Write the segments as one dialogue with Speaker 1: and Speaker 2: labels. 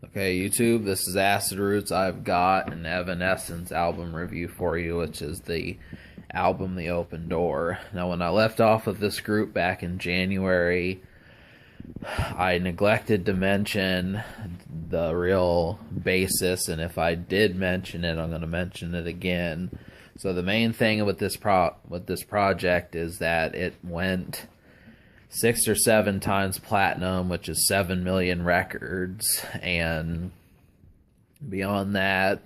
Speaker 1: Okay, YouTube, this is Acid Roots. I've got an Evanescence album review for you, which is the album The Open Door. Now, when I left off with this group back in January, I neglected to mention the real basis, and if I did mention it, I'm going to mention it again. So the main thing with this project is that it went 6 or 7 times platinum, which is 7 million records, and beyond that,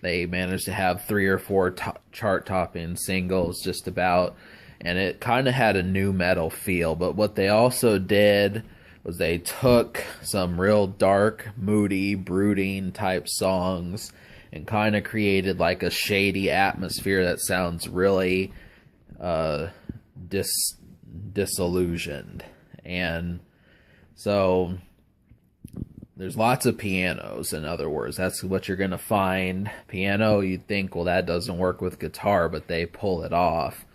Speaker 1: they managed to have 3 or 4 chart-topping singles just about, and it kind of had a new metal feel. But what they also did was they took some real dark, moody, brooding type songs and kind of created like a shady atmosphere that sounds really disillusioned. And so there's lots of pianos, in other words. That's what you're going to find. Piano, you'd think, well, that doesn't work with guitar, but they pull it off.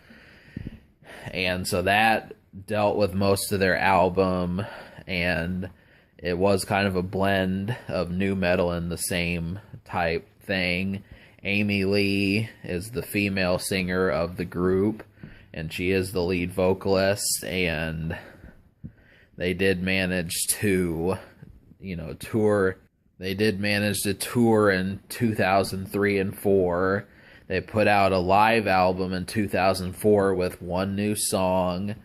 Speaker 1: And so that dealt with most of their album, and it was kind of a blend of new metal and the same type thing. Amy Lee is the female singer of the group, and she is the lead vocalist, and they did manage to, tour. They did manage to tour in 2003 and 4. They put out a live album in 2004 with 1 new song,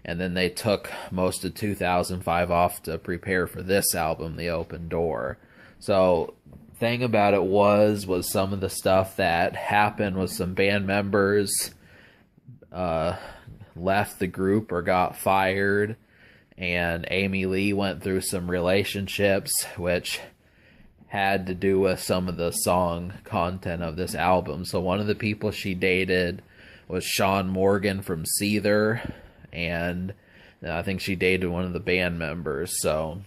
Speaker 1: and then they took most of 2005 off to prepare for this album, The Open Door. So, thing about it was some of the stuff that happened was some band members left the group or got fired, and Amy Lee went through some relationships which had to do with some of the song content of this album. So one of the people she dated was Sean Morgan from Seether, and I think she dated one of the band members. So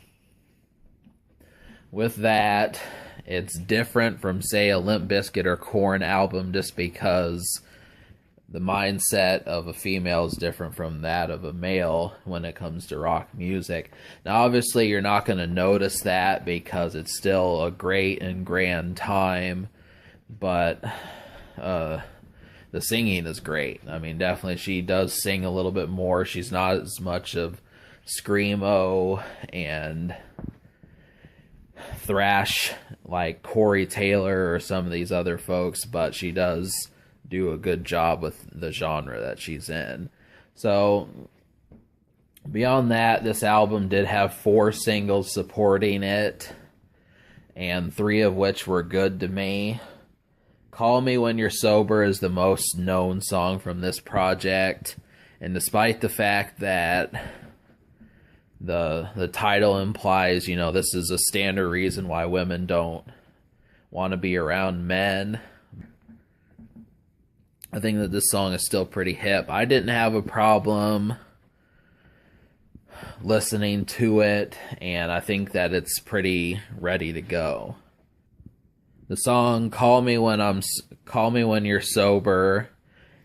Speaker 1: with that, it's different from, say, a Limp Bizkit or Korn album, just because the mindset of a female is different from that of a male when it comes to rock music. Now, obviously, you're not going to notice that because it's still a great and grand time, but the singing is great. I mean, definitely she does sing a little bit more. She's not as much of screamo and thrash like Corey Taylor or some of these other folks, but she does do a good job with the genre that she's in. So beyond that, this album did have 4 singles supporting it, and 3 of which were good to me. Call Me When You're Sober is the most known song from this project, and despite the fact that the title implies, this is a standard reason why women don't want to be around men, I think that this song is still pretty hip. I didn't have a problem listening to it, and I think that it's pretty ready to go. The song Call Me When You're Sober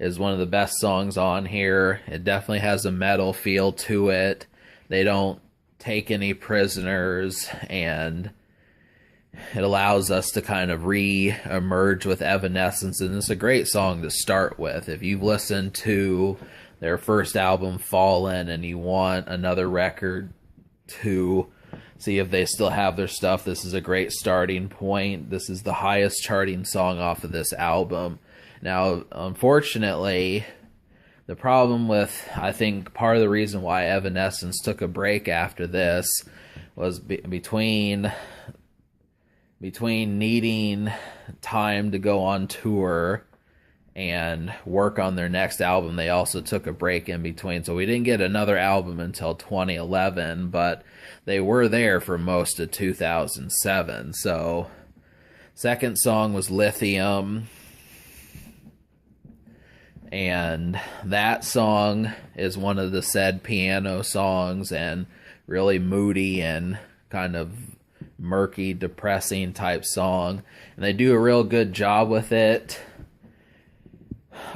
Speaker 1: is one of the best songs on here. It definitely has a metal feel to it. They don't take any prisoners, and it allows us to kind of re-emerge with Evanescence, and it's a great song to start with. If you've listened to their first album, Fallen, and you want another record to see if they still have their stuff, this is a great starting point. This is the highest charting song off of this album. Now, unfortunately, the problem with, I think, part of the reason why Evanescence took a break after this was between needing time to go on tour and work on their next album. They also took a break in between, so we didn't get another album until 2011, but they were there for most of 2007. So second song was Lithium, and that song is one of the said piano songs, and really moody and kind of murky, depressing type song, and they do a real good job with it.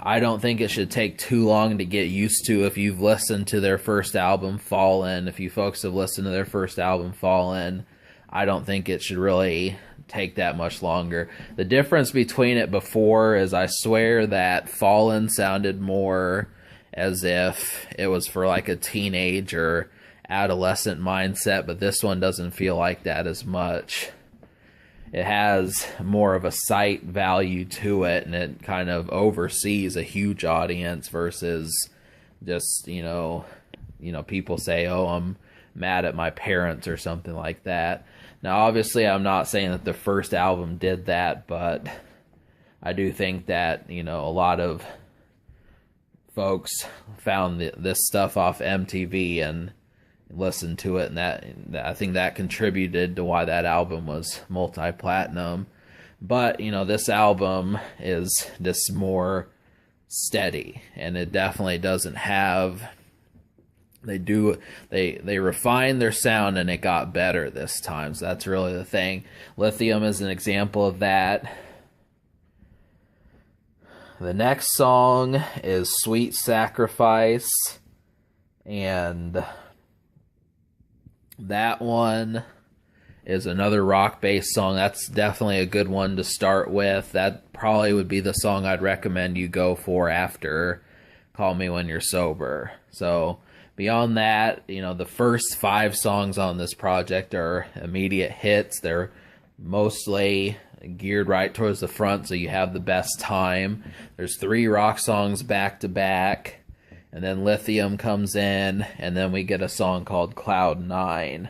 Speaker 1: I don't think it should take too long to get used to if you've listened to their first album, Fallen. If you folks have listened to their first album, Fallen, I don't think it should really take that much longer. The difference between it before is I swear that Fallen sounded more as if it was for like a teenage or adolescent mindset, but this one doesn't feel like that as much. It has more of a sight value to it, and it kind of oversees a huge audience versus just, people say, oh, I'm mad at my parents or something like that. Now, obviously, I'm not saying that the first album did that, but I do think that, a lot of folks found this stuff off MTV and listened to it, and that I think that contributed to why that album was multi-platinum. But this album is just more steady, and it definitely doesn't have. They refined their sound, and it got better this time. So that's really the thing. Lithium is an example of that. The next song is Sweet Sacrifice, and that one is another rock-based song. That's definitely a good one to start with. That probably would be the song I'd recommend you go for after Call Me When You're Sober. So beyond that, the first 5 songs on this project are immediate hits. They're mostly geared right towards the front, so you have the best time. There's 3 rock songs back to back. And then Lithium comes in, and then we get a song called Cloud 9.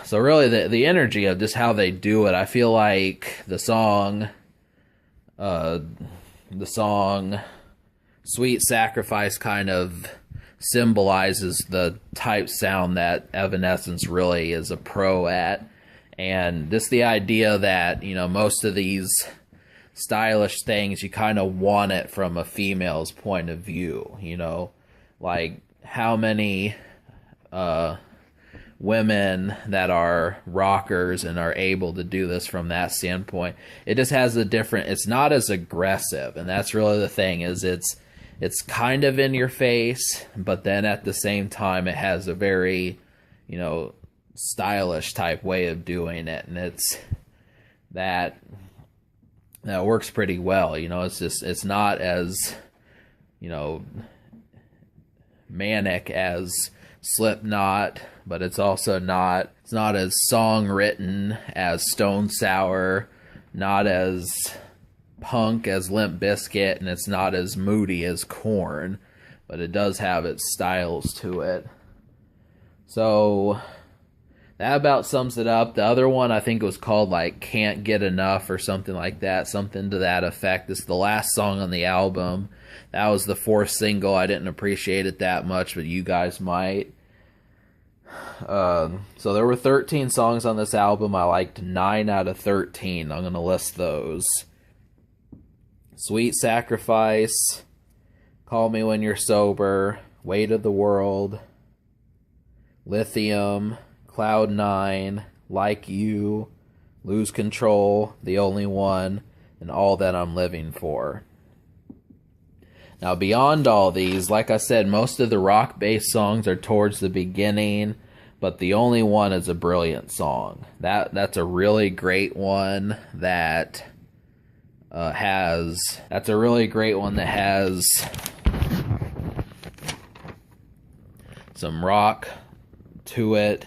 Speaker 1: So really, the energy of just how they do it, I feel like the song Sweet Sacrifice kind of symbolizes the type sound that Evanescence really is a pro at. And just the idea that, most of these stylish things, you kind of want it from a female's point of view, like how many women that are rockers and are able to do this from that standpoint. It just has a different, it's not as aggressive, and that's really the thing, is it's kind of in your face, but then at the same time it has a very, stylish type way of doing it, and it's that works pretty well. It's not as manic as Slipknot, but it's also not as song written as Stone Sour, not as punk as Limp Bizkit, and it's not as moody as Korn, but it does have its styles to it. So that about sums it up. The other one, I think it was called like Can't Get Enough or something like that, something to that effect. It's the last song on the album. That was the 4th single. I didn't appreciate it that much, but you guys might. So there were 13 songs on this album. I liked 9 out of 13. I'm going to list those. Sweet Sacrifice, Call Me When You're Sober, Weight of the World, Lithium, Cloud 9, Like You, Lose Control, The Only One, and All That I'm Living For. Now, beyond all these, like I said, most of the rock-based songs are towards the beginning, but The Only One is a brilliant song. That's a really great one that has some rock to it.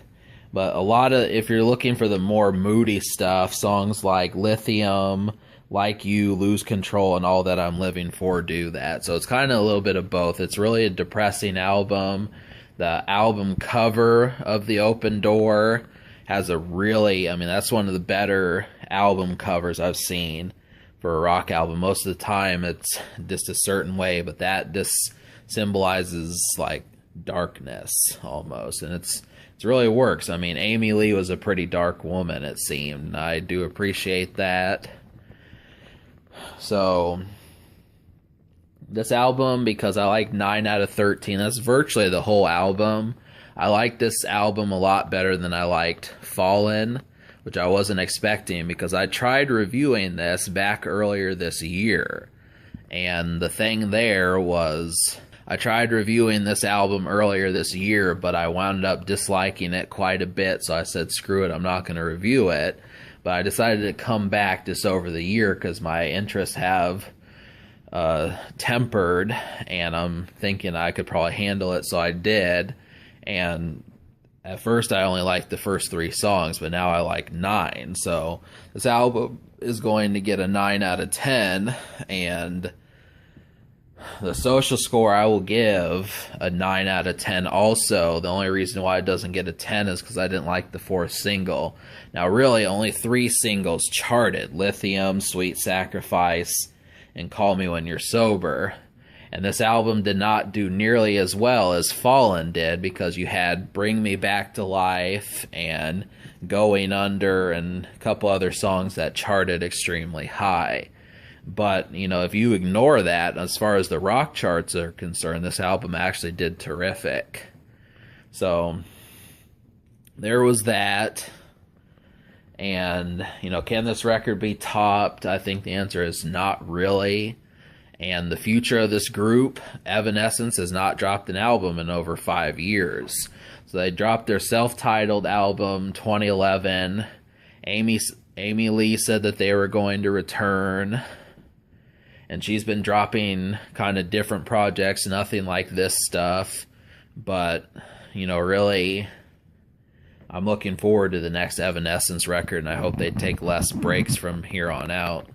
Speaker 1: But a lot of, if you're looking for the more moody stuff, songs like Lithium, Like You, Lose Control, and All That I'm Living For do that. So it's kind of a little bit of both. It's really a depressing album. The album cover of The Open Door has a really, that's one of the better album covers I've seen for a rock album. Most of the time it's just a certain way, but that just symbolizes like darkness almost, and it really works. Amy Lee was a pretty dark woman, it seemed. I do appreciate that. So this album, because I like 9 out of 13, that's virtually the whole album. I like this album a lot better than I liked Fallen, which I wasn't expecting, because I tried reviewing this back earlier this year, and the thing there was I tried reviewing this album earlier this year, but I wound up disliking it quite a bit, so I said, screw it, I'm not going to review it. But I decided to come back just over the year because my interests have tempered, and I'm thinking I could probably handle it, so I did. And at first I only liked the first 3 songs, but now I like 9. So this album is going to get a 9 out of 10, and the social score I will give a 9 out of 10 also. The only reason why it doesn't get a 10 is because I didn't like the 4th single. Now really only 3 singles charted: Lithium, Sweet Sacrifice, and Call Me When You're Sober. And this album did not do nearly as well as Fallen did, because you had Bring Me Back to Life and Going Under and a couple other songs that charted extremely high. But, you know, if you ignore that, as far as the rock charts are concerned, this album actually did terrific. So, there was that. And, you know, can this record be topped? I think the answer is not really. And the future of this group, Evanescence, has not dropped an album in over 5 years. So they dropped their self-titled album 2011. Amy Lee said that they were going to return. And she's been dropping kind of different projects, nothing like this stuff. But, you know, really, I'm looking forward to the next Evanescence record, and I hope they take less breaks from here on out.